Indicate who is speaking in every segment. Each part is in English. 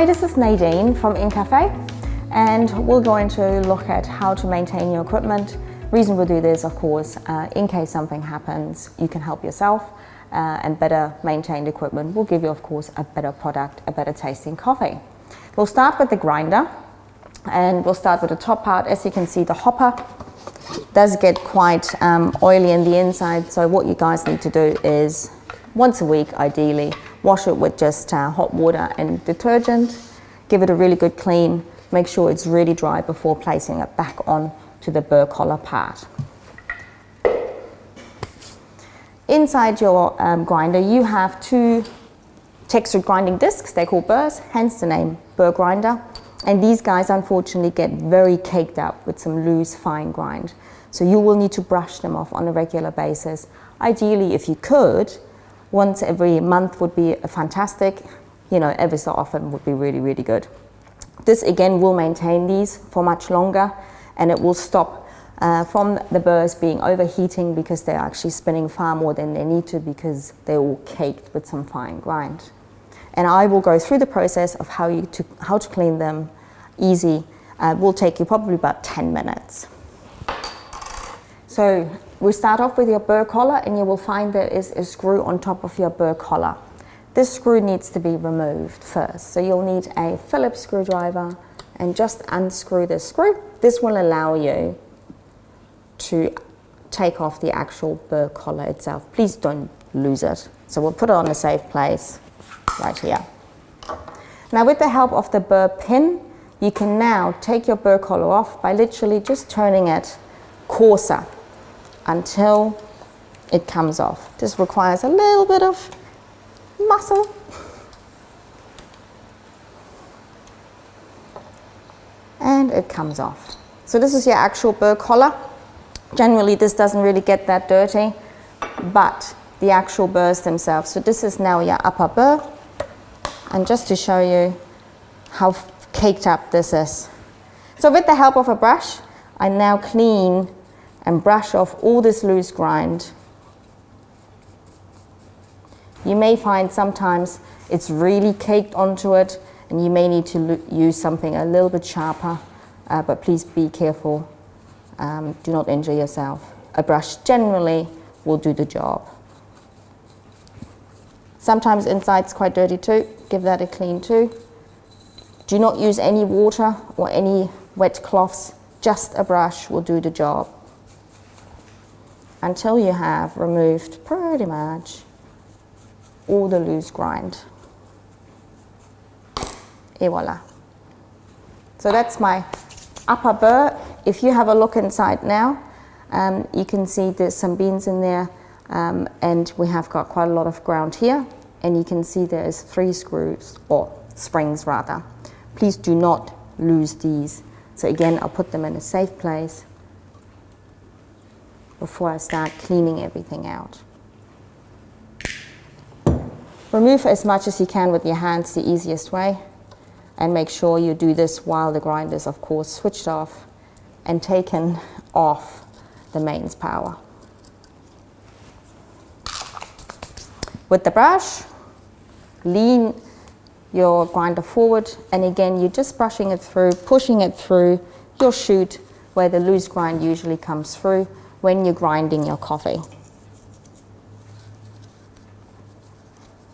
Speaker 1: Hi, this is Nadine from Incafe, and we're going to look at how to maintain your equipment. Reason we do this, of course, in case something happens, you can help yourself, and better maintained equipment will give you, of course, a better product, a better tasting coffee. We'll start with the grinder, and we'll start with the top part. As you can see, the hopper does get quite oily in the inside, so what you guys need to do is once a week, ideally, wash it with just hot water and detergent. Give it a really good clean. Make sure it's really dry before placing it back on to the burr collar part. Inside your grinder, you have two textured grinding discs. They're called burrs, hence the name burr grinder. And these guys unfortunately get very caked up with some loose, fine grind. So you will need to brush them off on a regular basis. Ideally, if you could, once every month would be fantastic. You know, every so often would be really, really good. This again will maintain these for much longer, and it will stop from the burrs being overheating because they're actually spinning far more than they need to because they're all caked with some fine grind. And I will go through the process of how to clean them easy. Will take you probably about 10 minutes. So we start off with your burr collar, and you will find there is a screw on top of your burr collar. This screw needs to be removed first. So you'll need a Phillips screwdriver and just unscrew this screw. This will allow you to take off the actual burr collar itself. Please don't lose it. So we'll put it on a safe place right here. Now with the help of the burr pin, you can now take your burr collar off by literally just turning it coarser until it comes off. This requires a little bit of muscle. And it comes off. So this is your actual burr collar. Generally this doesn't really get that dirty, but the actual burrs themselves. So this is now your upper burr. And just to show you how caked up this is. So with the help of a brush, I now clean and brush off all this loose grind. You may find sometimes it's really caked onto it, and you may need to use something a little bit sharper, but please be careful. Do not injure yourself. A brush generally will do the job. Sometimes inside's quite dirty too. Give that a clean too. Do not use any water or any wet cloths. Just a brush will do the job until you have removed pretty much all the loose grind. Et voila. So that's my upper burr. If you have a look inside now, you can see there's some beans in there, and we have got quite a lot of ground here, and you can see there's 3 screws, or springs rather. Please do not lose these. So again, I'll put them in a safe place before I start cleaning everything out. Remove as much as you can with your hands, the easiest way, and make sure you do this while the grinder is, of course, switched off and taken off the mains power. With the brush, lean your grinder forward, and again, you're just brushing it through, pushing it through your chute where the loose grind usually comes through when you're grinding your coffee.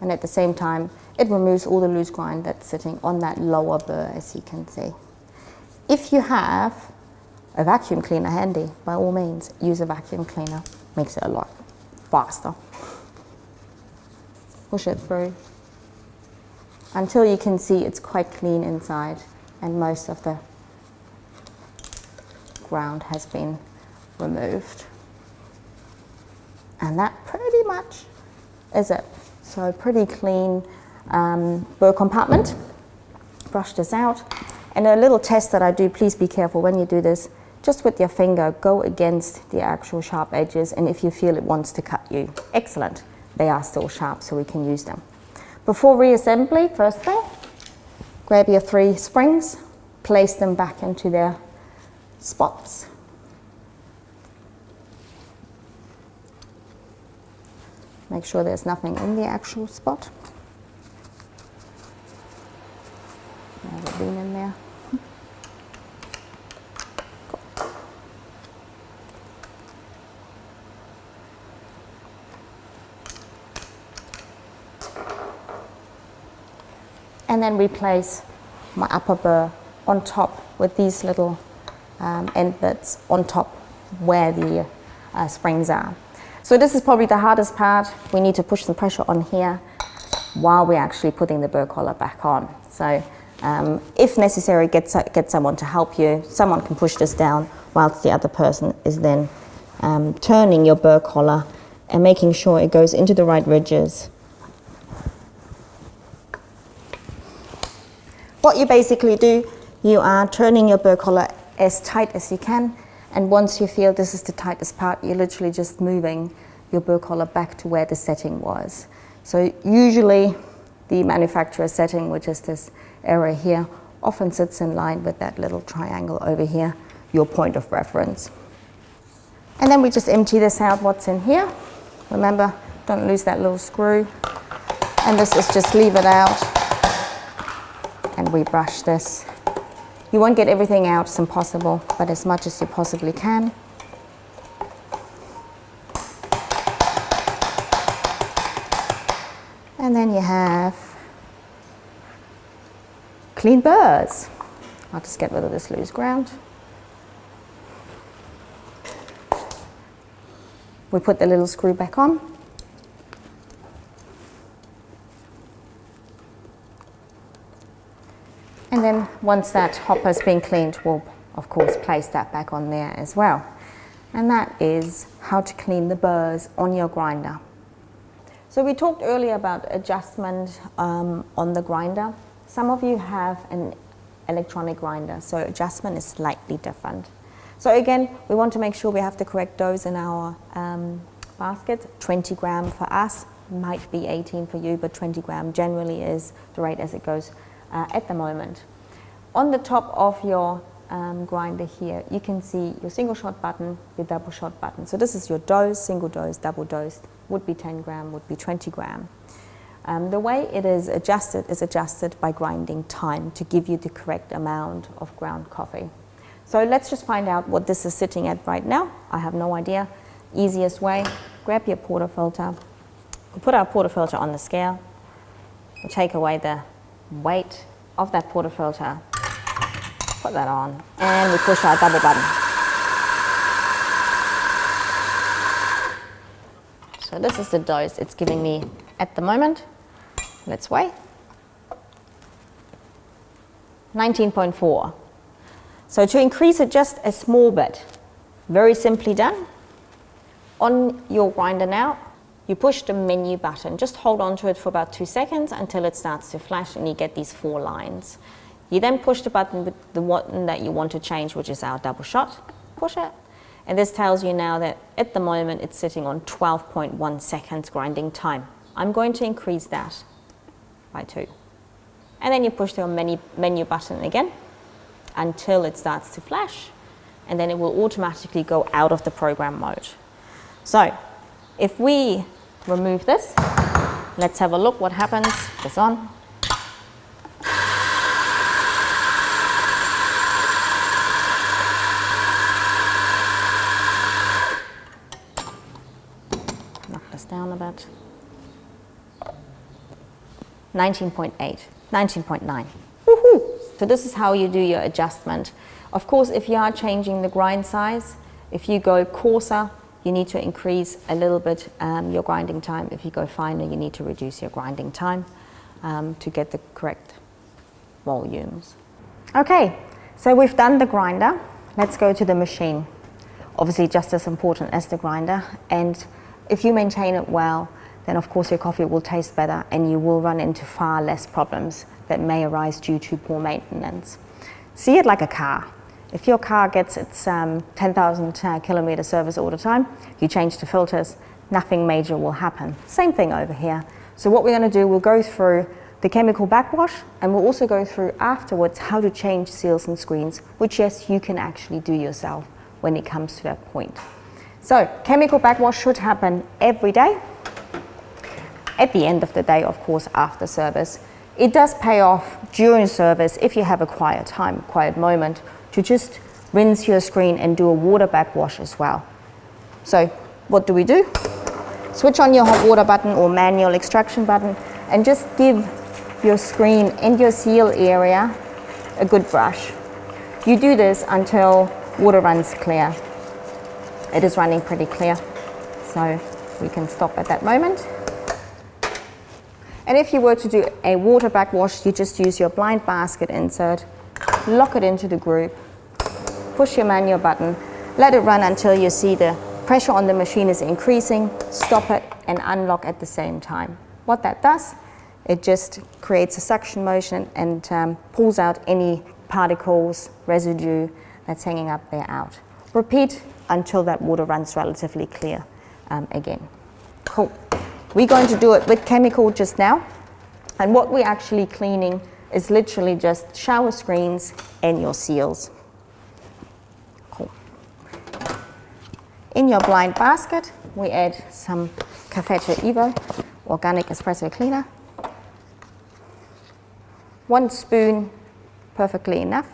Speaker 1: And at the same time, it removes all the loose grind that's sitting on that lower burr, as you can see. If you have a vacuum cleaner handy, by all means, use a vacuum cleaner. Makes it a lot faster. Push it through until you can see it's quite clean inside and most of the ground has been removed. And that pretty much is it. So pretty clean burr compartment. Brush this out. And a little test that I do, please be careful when you do this, just with your finger, go against the actual sharp edges, and if you feel it wants to cut you, excellent. They are still sharp, so we can use them. Before reassembly, first thing, grab your 3 springs, place them back into their spots. Make sure there's nothing in the actual spot. There's a bean in there. And then replace my upper burr on top with these little end bits on top where the springs are. So this is probably the hardest part. We need to push some pressure on here while we're actually putting the burr collar back on. So if necessary, get someone to help you. Someone can push this down whilst the other person is then turning your burr collar and making sure it goes into the right ridges. What you basically do, you are turning your burr collar as tight as you can, and once you feel this is the tightest part, you're literally just moving your burr collar back to where the setting was. So usually the manufacturer setting, which is this area here, often sits in line with that little triangle over here, your point of reference. And then we just empty this out, what's in here. Remember, don't lose that little screw. And this is just leave it out. And we brush this. You won't get everything out, it's impossible, but as much as you possibly can. And then you have clean burrs. I'll just get rid of this loose ground. We put the little screw back on. And then once that hopper's been cleaned, we'll of course place that back on there as well. And that is how to clean the burrs on your grinder. So we talked earlier about adjustment on the grinder. Some of you have an electronic grinder, so adjustment is slightly different. So again, we want to make sure we have the correct dose in our basket. 20 gram for us, might be 18 for you, but 20 gram generally is the rate as it goes at the moment. On the top of your grinder here, you can see your single shot button, your double shot button. So this is your dose, single dose, double dose, would be 10 gram, would be 20 gram. The way it is adjusted by grinding time to give you the correct amount of ground coffee. So let's just find out what this is sitting at right now. I have no idea. Easiest way, grab your portafilter. We'll put our portafilter on the scale. We'll take away the weight of that portafilter, put that on, and we push our double button. So this is the dose it's giving me at the moment. Let's weigh. 19.4. So to increase it just a small bit, very simply done. On your grinder now, you push the menu button. Just hold on to it for about 2 seconds until it starts to flash and you get these 4 lines. You then push the button with the one that you want to change, which is our double shot. Push it. And this tells you now that at the moment it's sitting on 12.1 seconds grinding time. I'm going to increase that by 2. And then you push the menu button again until it starts to flash. And then it will automatically go out of the program mode. So if we remove this, let's have a look what happens. This on. Knock this down a bit. 19.8, 19.9. Woohoo! So this is how you do your adjustment. Of course, if you are changing the grind size, if you go coarser, you need to increase a little bit your grinding time. If you go finer, you need to reduce your grinding time to get the correct volumes. Okay, so we've done the grinder. Let's go to the machine. Obviously just as important as the grinder. And if you maintain it well, then of course your coffee will taste better and you will run into far less problems that may arise due to poor maintenance. See it like a car. If your car gets its 10,000 kilometer service all the time, you change the filters, nothing major will happen. Same thing over here. So what we're going to do, we'll go through the chemical backwash and we'll also go through afterwards how to change seals and screens, which yes, you can actually do yourself when it comes to that point. So chemical backwash should happen every day. At the end of the day, of course, after service. it does pay off during service if you have a quiet time, quiet moment, to just rinse your screen and do a water backwash as well. So what do? Switch on your hot water button or manual extraction button and just give your screen and your seal area a good brush. You do this until water runs clear. It is running pretty clear, so we can stop at that moment. And if you were to do a water backwash, you just use your blind basket insert, lock it into the group, push your manual button, let it run until you see the pressure on the machine is increasing, stop it and unlock at the same time. What that does, it just creates a suction motion and pulls out any particles, residue that's hanging up there out. Repeat until that water runs relatively clear again. Cool. We're going to do it with chemical just now, and what we're actually cleaning is literally just shower screens and your seals. Cool. In your blind basket, we add some Cafe Evo organic espresso cleaner. 1 spoon, perfectly enough.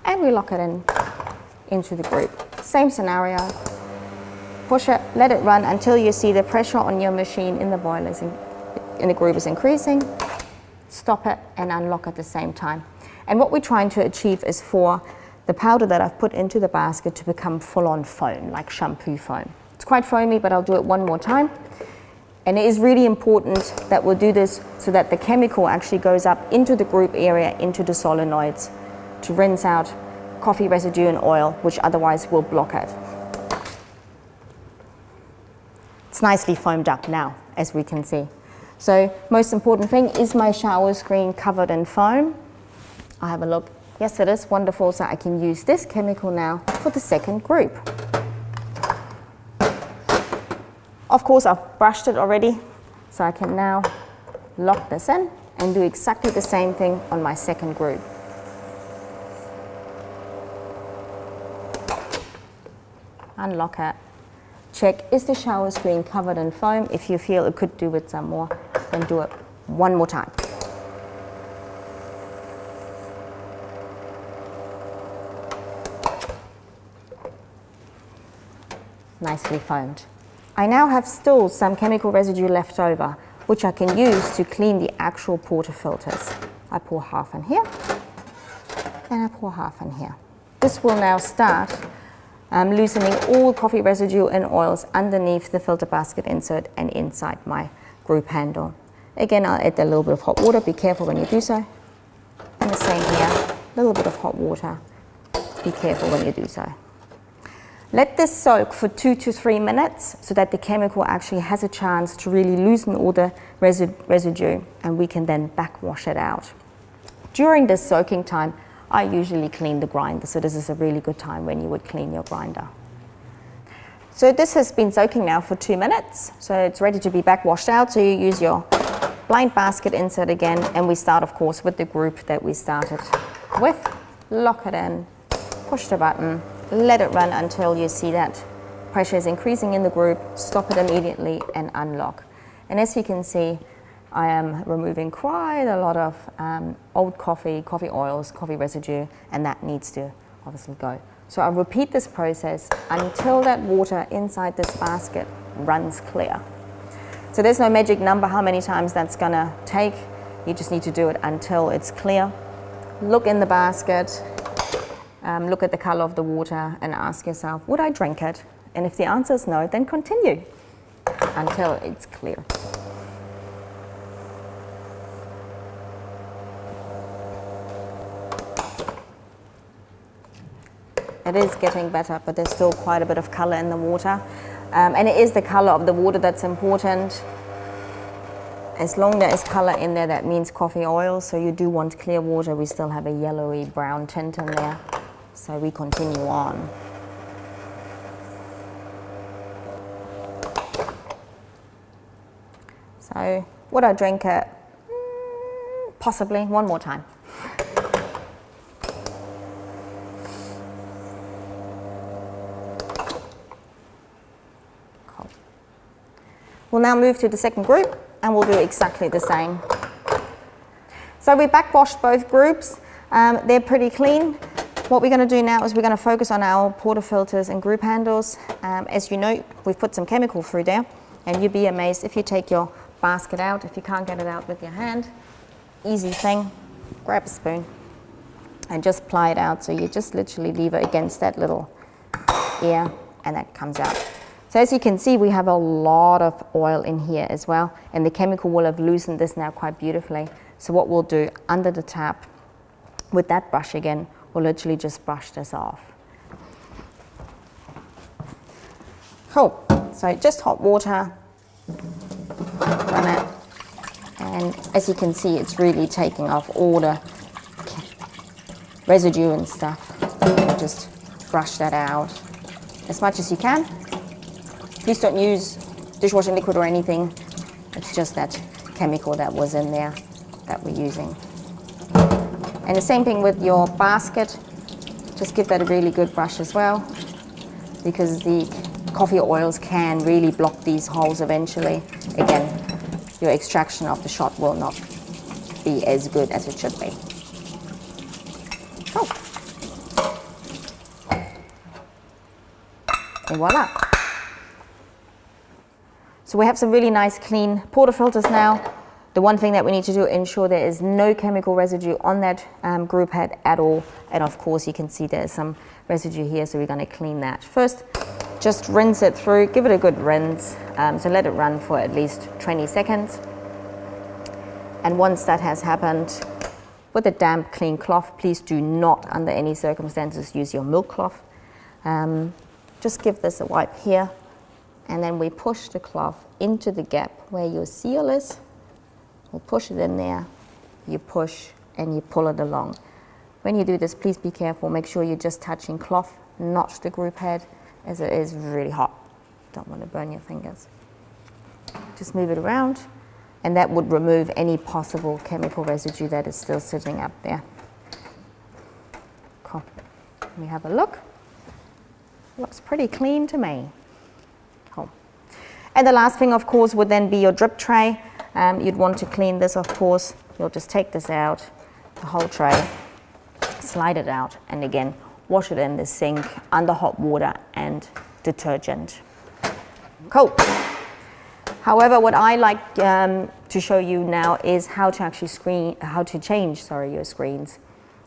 Speaker 1: And we lock it into the group. Same scenario, push it, let it run until you see the pressure on your machine in the boilers in the group is increasing. Stop it and unlock at the same time. And what we're trying to achieve is for the powder that I've put into the basket to become full-on foam, like shampoo foam. It's quite foamy, but I'll do it one more time. And it is really important that we'll do this so that the chemical actually goes up into the group area, into the solenoids, to rinse out coffee residue and oil, which otherwise will block it. It's nicely foamed up now, as we can see. So most important thing, is my shower screen covered in foam? I'll have a look. Yes, it is. Wonderful. So I can use this chemical now for the second group. Of course, I've brushed it already, so I can now lock this in and do exactly the same thing on my second group. Unlock it. Check, is the shower screen covered in foam? If you feel it could do with some more, then do it one more time. Nicely foamed. I now have still some chemical residue left over, which I can use to clean the actual portafilters. I pour half in here, and I pour half in here. This will now start loosening all coffee residue and oils underneath the filter basket insert and inside my group handle. Again, I'll add a little bit of hot water. Be careful when you do so. And the same here, a little bit of hot water. Be careful when you do so. Let this soak for 2 to 3 minutes so that the chemical actually has a chance to really loosen all the residue, and we can then backwash it out. During this soaking time, I usually clean the grinder, so this is a really good time when you would clean your grinder. So this has been soaking now for 2 minutes, so it's ready to be backwashed out. So you use your blind basket insert again, and we start, of course, with the group that we started with. Lock it in, push the button, let it run until you see that pressure is increasing in the group, stop it immediately and unlock. And as you can see, I am removing quite a lot of old coffee oils, coffee residue, and that needs to obviously go. So I'll repeat this process until that water inside this basket runs clear. So there's no magic number how many times that's gonna take. You just need to do it until it's clear. Look in the basket, look at the color of the water and ask yourself, would I drink it? And if the answer is no, then continue until it's clear. It is getting better, but there's still quite a bit of color in the water. And it is the color of the water that's important. As long as there is color in there, that means coffee oil. So you do want clear water. We still have a yellowy brown tint in there. So we continue on. So would I drink it? Possibly. One more time. We'll now move to the second group and we'll do exactly the same. So we backwashed both groups. They're pretty clean. What we're going to do now is we're going to focus on our portafilters and group handles. As you know, we've put some chemical through there, and you'd be amazed if you take your basket out, if you can't get it out with your hand. Easy thing, grab a spoon and just ply it out. So you just literally leave it against that little ear and that comes out. So as you can see, we have a lot of oil in here as well, and the chemical will have loosened this now quite beautifully. So what we'll do under the tap with that brush again, we'll literally just brush this off. Cool, so just hot water, run it, and as you can see, it's really taking off all the residue and stuff. We'll just brush that out as much as you can. Please don't use dishwashing liquid or anything. It's just that chemical that was in there that we're using. And the same thing with your basket. Just give that a really good brush as well, because the coffee oils can really block these holes eventually. Again, your extraction of the shot will not be as good as it should be. Cool. And voila. So we have some really nice clean portafilters now. The one thing that we need to do, ensure there is no chemical residue on that group head at all. And of course you can see there's some residue here, so we're going to clean that. First, just rinse it through, give it a good rinse. So let it run for at least 20 seconds. And once that has happened, with a damp, clean cloth, please do not under any circumstances use your milk cloth. Just give this a wipe here. And then we push the cloth into the gap where your seal is. We'll push it in there, you push and you pull it along. When you do this, please be careful. Make sure you're just touching cloth, not the group head, as it is really hot. Don't want to burn your fingers. Just move it around, and that would remove any possible chemical residue that is still sitting up there. Cool. Let me have a look. Looks pretty clean to me. Cool. And the last thing, of course, would then be your drip tray. You'd want to clean this, of course. You'll just take this out, the whole tray, slide it out, and again, wash it in the sink under hot water and detergent. Cool. However, what I like to show you now is how to actually change your screens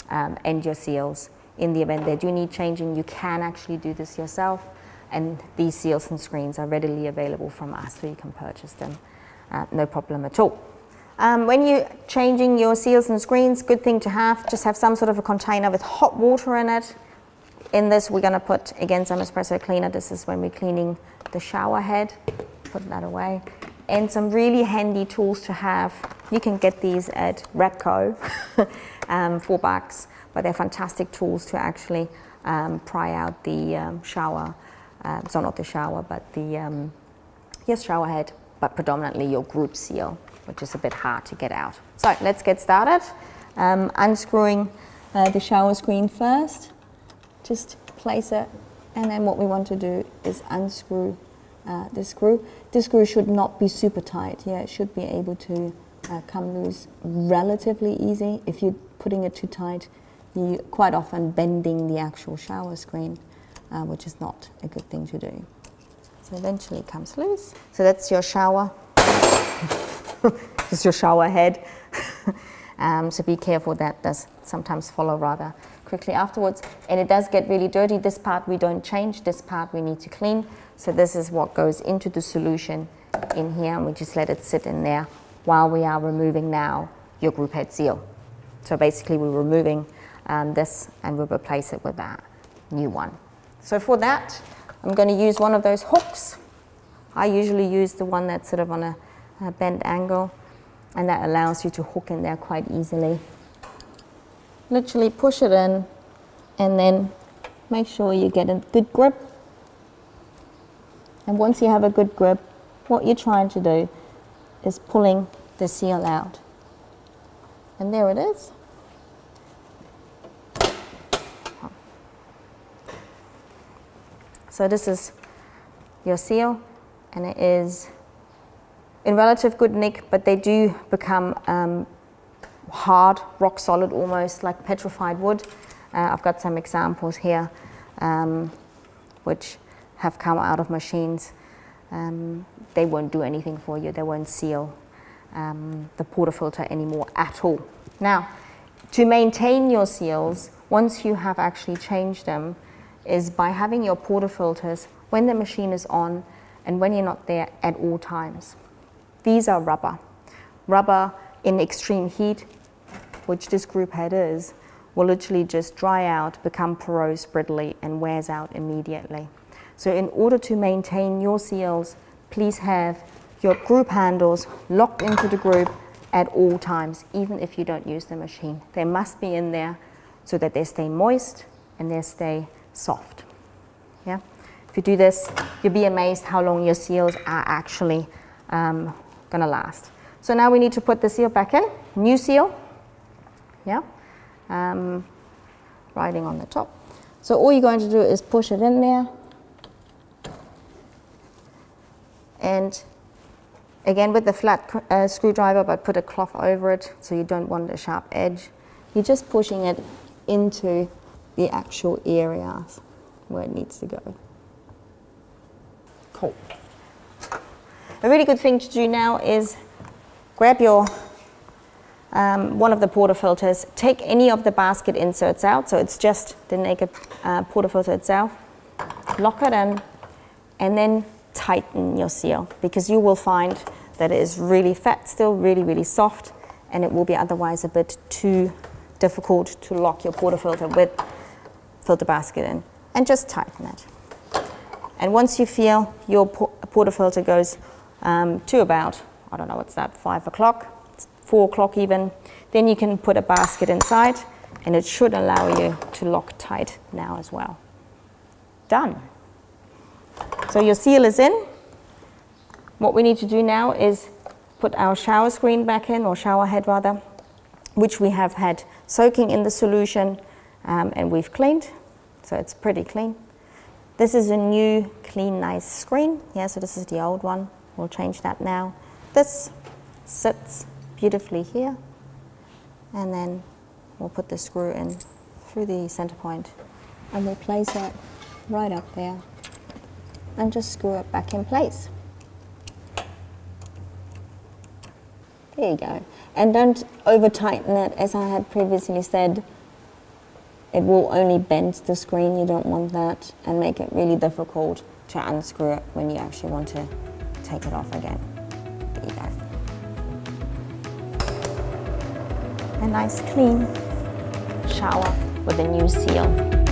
Speaker 1: and your seals. In the event they do need changing, you can actually do this yourself, and these seals and screens are readily available from us, so you can purchase them. No problem at all. When you're changing your seals and screens, good thing to have, just have some sort of a container with hot water in it. In this, we're going to put, again, some espresso cleaner. This is when we're cleaning the shower head. Put that away. And some really handy tools to have. You can get these at Repco, $4, but they're fantastic tools to actually pry out the shower. So not the shower, but the shower head, but predominantly your group seal, which is a bit hard to get out. So let's get started. Unscrewing the shower screen first. Just place it, and then what we want to do is unscrew this screw. This screw should not be super tight. Yeah, it should be able to come loose relatively easy. If you're putting it too tight, you're quite often bending the actual shower screen, which is not a good thing to do. So eventually it comes loose. So that's your shower. This is your shower head. So be careful, that does sometimes follow rather quickly afterwards. And it does get really dirty. This part we don't change, this part we need to clean. So this is what goes into the solution in here, and we just let it sit in there while we are removing now your group head seal. So basically we're removing this, and we'll replace it with that new one. So for that, I'm going to use one of those hooks. I usually use the one that's sort of on a bent angle, and that allows you to hook in there quite easily. Literally push it in, and then make sure you get a good grip. And once you have a good grip, what you're trying to do is pulling the seal out. And there it is. So this is your seal, and it is in relative good nick, but they do become hard, rock solid almost, like petrified wood. I've got some examples here which have come out of machines. They won't do anything for you. They won't seal the portafilter anymore at all. Now, to maintain your seals, once you have actually changed them, is by having your portafilters when the machine is on and when you're not there at all times. These are rubber. Rubber in extreme heat, which this group head is, will literally just dry out, become porous, brittly, and wears out immediately. So in order to maintain your seals, please have your group handles locked into the group at all times, even if you don't use the machine. They must be in there so that they stay moist and they stay soft. Yeah? If you do this, you'll be amazed how long your seals are actually gonna last. So now we need to put the seal back in, new seal. Yeah? Riding on the top. So all you're going to do is push it in there. And again with the flat screwdriver, but put a cloth over it so you don't want a sharp edge. You're just pushing it into the actual areas where it needs to go. Cool. A really good thing to do now is grab your one of the portafilters, take any of the basket inserts out, so it's just the naked portafilter itself, lock it in, and then tighten your seal, because you will find that it is really fat still, really, really soft, and it will be otherwise a bit too difficult to lock your portafilter with filter basket in. And just tighten it. And once you feel your portafilter goes to about, I don't know, what's that, 5 o'clock, 4 o'clock even, then you can put a basket inside and it should allow you to lock tight now as well. Done. So your seal is in. What we need to do now is put our shower screen back in, or shower head rather, which we have had soaking in the solution and we've cleaned, so it's pretty clean. This is a new, clean, nice screen. Yeah, so this is the old one. We'll change that now. This sits beautifully here, and then we'll put the screw in through the center point and we'll place it right up there and just screw it back in place. There you go. And don't over tighten it, as I had previously said. It will only bend the screen, you don't want that, and make it really difficult to unscrew it when you actually want to take it off again. There you go. A nice clean shower with a new seal.